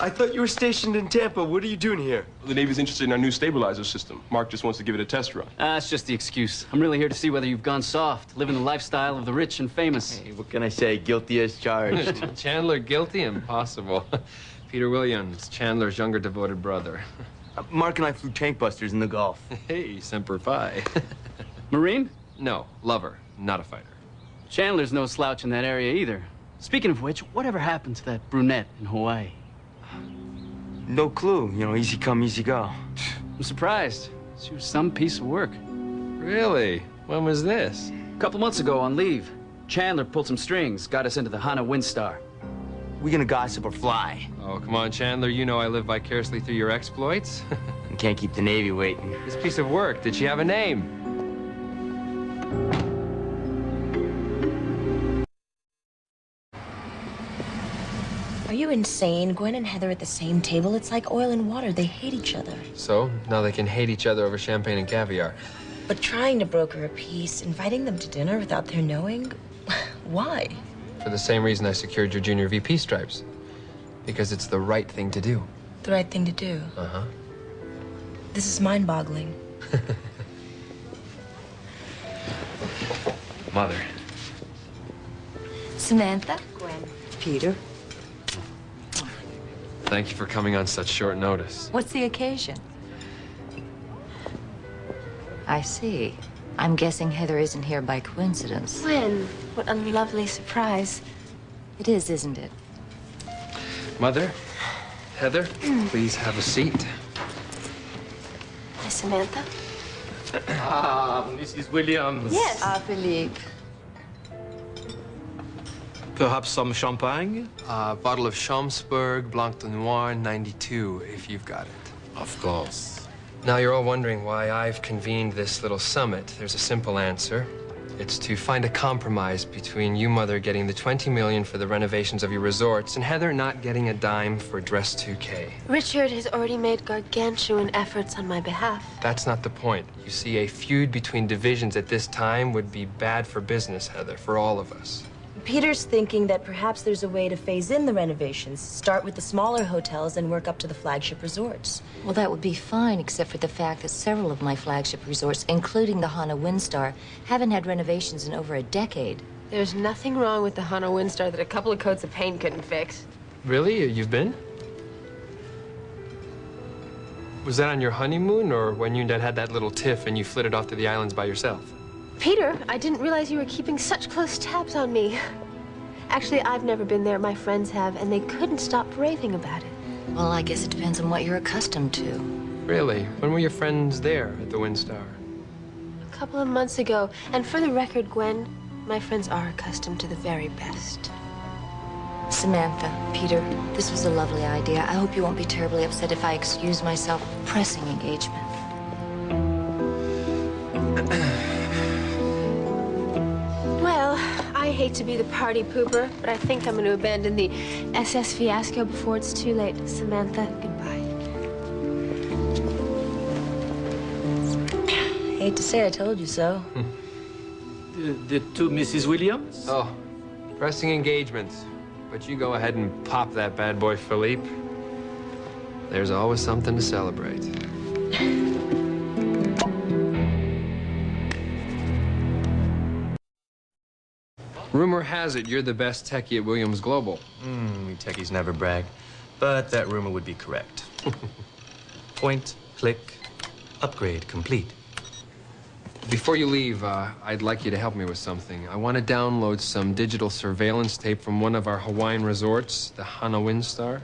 I thought you were stationed in Tampa. What are you doing here? The Navy's interested in our new stabilizer system. Mark just wants to give it a test run. That's just the excuse. I'm really here to see whether you've gone soft, living the lifestyle of the rich and famous. Hey, what can I say? Guilty as charged. Chandler guilty? Impossible. Peter Williams, Chandler's younger devoted brother. Mark and I flew tank busters in the Gulf. Hey, Semper Fi. Marine? No, lover, not a fighter. Chandler's no slouch in that area either. Speaking of which, whatever happened to that brunette in Hawaii? No clue. You know, easy come, easy go. I'm surprised. She was some piece of work. Really? When was this? A couple months ago on leave, Chandler pulled some strings, got us into the Hana Windstar. We gonna gossip or fly? Oh, come on, Chandler. You know I live vicariously through your exploits. You can't keep the Navy waiting. This piece of work, did she have a name? Are you insane? Gwen and Heather at the same table? It's like oil and water. They hate each other. So, now they can hate each other over champagne and caviar. But trying to broker a peace, inviting them to dinner without their knowing? Why? For the same reason I secured your junior VP stripes. Because it's the right thing to do. The right thing to do. Uh-huh. This is mind-boggling. Mother. Samantha? Gwen. Peter? Thank you for coming on such short notice. What's the occasion? I see. I'm guessing Heather isn't here by coincidence. Gwen, what a lovely surprise. It is, isn't it? Mother, Heather, please have a seat. Hi, Samantha. Ah, Mrs. Williams. Yes. Ah, Philippe. Perhaps some champagne? A bottle of Schaumburg Blanc de Noir 92, if you've got it. Of course. Now you're all wondering why I've convened this little summit. There's a simple answer. It's to find a compromise between you, Mother, getting the $20 million for the renovations of your resorts and Heather not getting a dime for Dress 2K. Richard has already made gargantuan efforts on my behalf. That's not the point. You see, a feud between divisions at this time would be bad for business, Heather, for all of us. Peter's thinking that perhaps there's a way to phase in the renovations, start with the smaller hotels and work up to the flagship resorts. Well, that would be fine, except for the fact that several of my flagship resorts, including the Hana Windstar, haven't had renovations in over a decade. There's nothing wrong with the Hana Windstar that a couple of coats of paint couldn't fix. Really? You've been? Was that on your honeymoon or when you and Dad had that little tiff and you flitted off to the islands by yourself? Peter, I didn't realize you were keeping such close tabs on me. Actually, I've never been there. My friends have, and they couldn't stop raving about it. Well, I guess it depends on what you're accustomed to. Really? When were your friends there at the Windstar? A couple of months ago. And for the record, Gwen, my friends are accustomed to the very best. Samantha, Peter, this was a lovely idea. I hope you won't be terribly upset if I excuse myself. Pressing engagement. Well, I hate to be the party pooper, but I think I'm going to abandon the SS fiasco before it's too late. Samantha, goodbye. Hate to say I told you so. The two Mrs. Williams? Oh, pressing engagements. But you go ahead and pop that bad boy, Philippe. There's always something to celebrate. Rumor has it you're the best techie at Williams Global. We techies never brag, but that rumor would be correct. Point, click, upgrade complete. Before you leave, I'd like you to help me with something. I want to download some digital surveillance tape from one of our Hawaiian resorts, the Hana Windstar.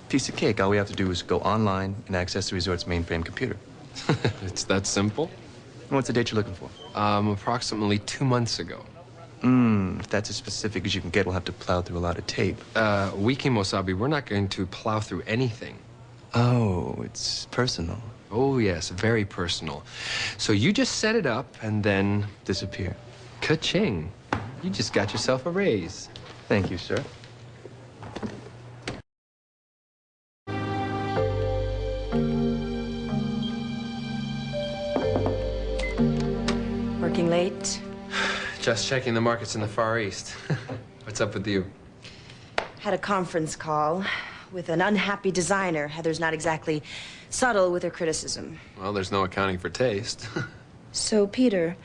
Piece of cake. All we have to do is go online and access the resort's mainframe computer. It's that simple? And what's the date you're looking for? Approximately 2 months ago. If that's as specific as you can get, we'll have to plow through a lot of tape. Wiki Mosabi, we're not going to plow through anything. Oh, it's personal. Oh, yes, very personal. So you just set it up and then... Disappear. Ka-ching. You just got yourself a raise. Thank you, sir. Working late? Just checking the markets in the Far East. What's up with you? Had a conference call. with an unhappy designer. Heather's not exactly subtle with her criticism. Well, there's no accounting for taste. So, Peter,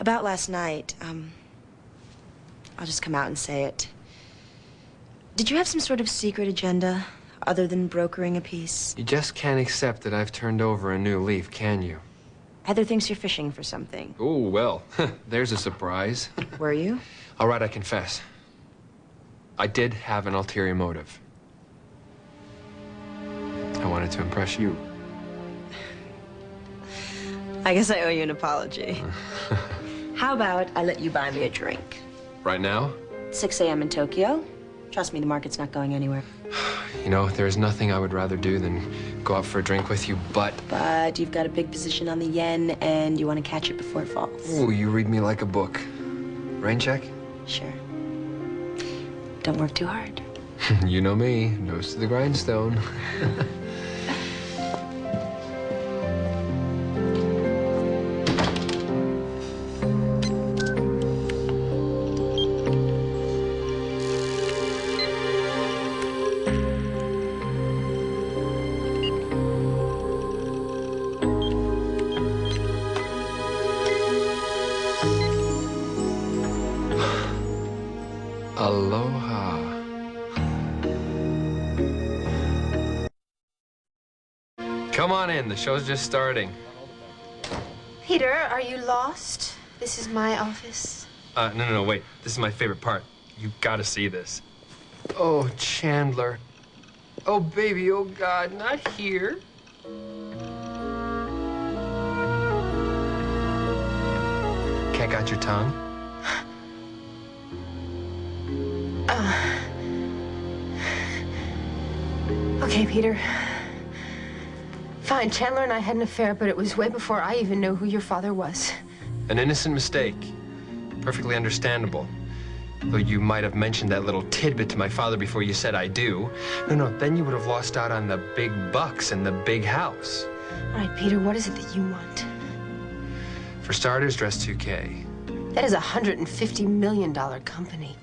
about last night, I'll just come out and say it. Did you have some sort of secret agenda other than brokering a piece? You just can't accept that I've turned over a new leaf, can you? Heather thinks you're fishing for something. Oh, well, there's a surprise. Were you? All right, I confess. I did have an ulterior motive. I wanted to impress you. I guess I owe you an apology. How about I let you buy me a drink? Right now? 6 a.m. in Tokyo. Trust me, the market's not going anywhere. You know, there's nothing I would rather do than go out for a drink with you, but... But you've got a big position on the yen, and you want to catch it before it falls. Ooh, you read me like a book. Rain check? Sure. Don't work too hard. You know me, nose to the grindstone. Aloha. Come on in, the show's just starting. Peter, are you lost? This is my office. No, wait. This is my favorite part. You gotta see this. Oh, Chandler. Oh, baby, oh, God, not here. Cat got your tongue? Okay, Peter. Fine, Chandler and I had an affair, but it was way before I even knew who your father was. An innocent mistake. Perfectly understandable. Though you might have mentioned that little tidbit to my father before you said I do. No, then you would have lost out on the big bucks and the big house. All right, Peter, what is it that you want? For starters, dress 2K. That is a $150 million company.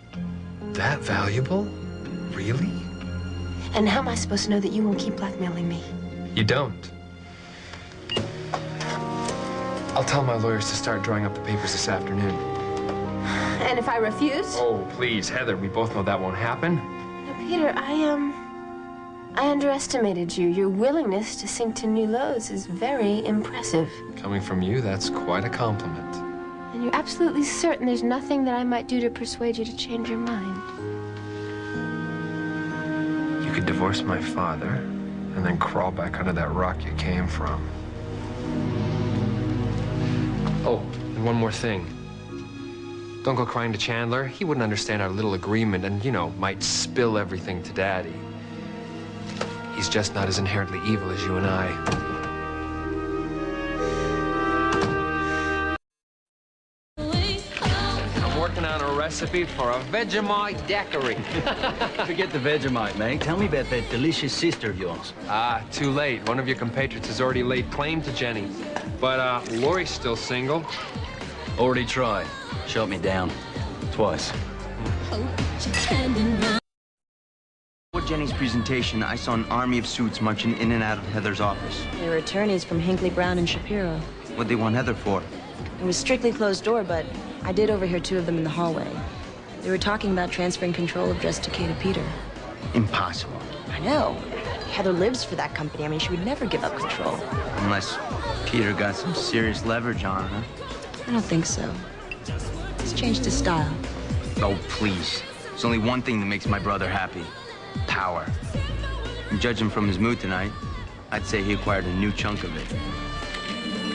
That valuable? Really? And how am I supposed to know that you won't keep blackmailing me? You don't. I'll tell my lawyers to start drawing up the papers this afternoon. And if I refuse? Oh, please, Heather, we both know that won't happen. No, Peter, I underestimated you. Your willingness to sink to new lows is very impressive. Coming from you, that's quite a compliment. And you're absolutely certain there's nothing that I might do to persuade you to change your mind? You could divorce my father and then crawl back under that rock you came from. Oh, and one more thing. Don't go crying to Chandler. He wouldn't understand our little agreement and, you know, might spill everything to Daddy. He's just not as inherently evil as you and I. I'm working on a recipe for a Vegemite daiquiri. Forget the Vegemite, mate. Tell me about that delicious sister of yours. Too late. One of your compatriots has already laid claim to Jenny. But, Lori's still single. Already tried. Shot me down. Twice. Before Jenny's presentation, I saw an army of suits marching in and out of Heather's office. They were attorneys from Hinckley, Brown, and Shapiro. What'd they want Heather for? It was strictly closed door, but I did overhear two of them in the hallway. They were talking about transferring control of Dress 2K to Peter. Impossible. I know. Heather lives for that company. I mean, she would never give up control. Unless Peter got some serious leverage on her. I don't think so. He's changed his style. Oh, please. There's only one thing that makes my brother happy. Power. And judging from his mood tonight, I'd say he acquired a new chunk of it.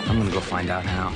I'm gonna go find out how.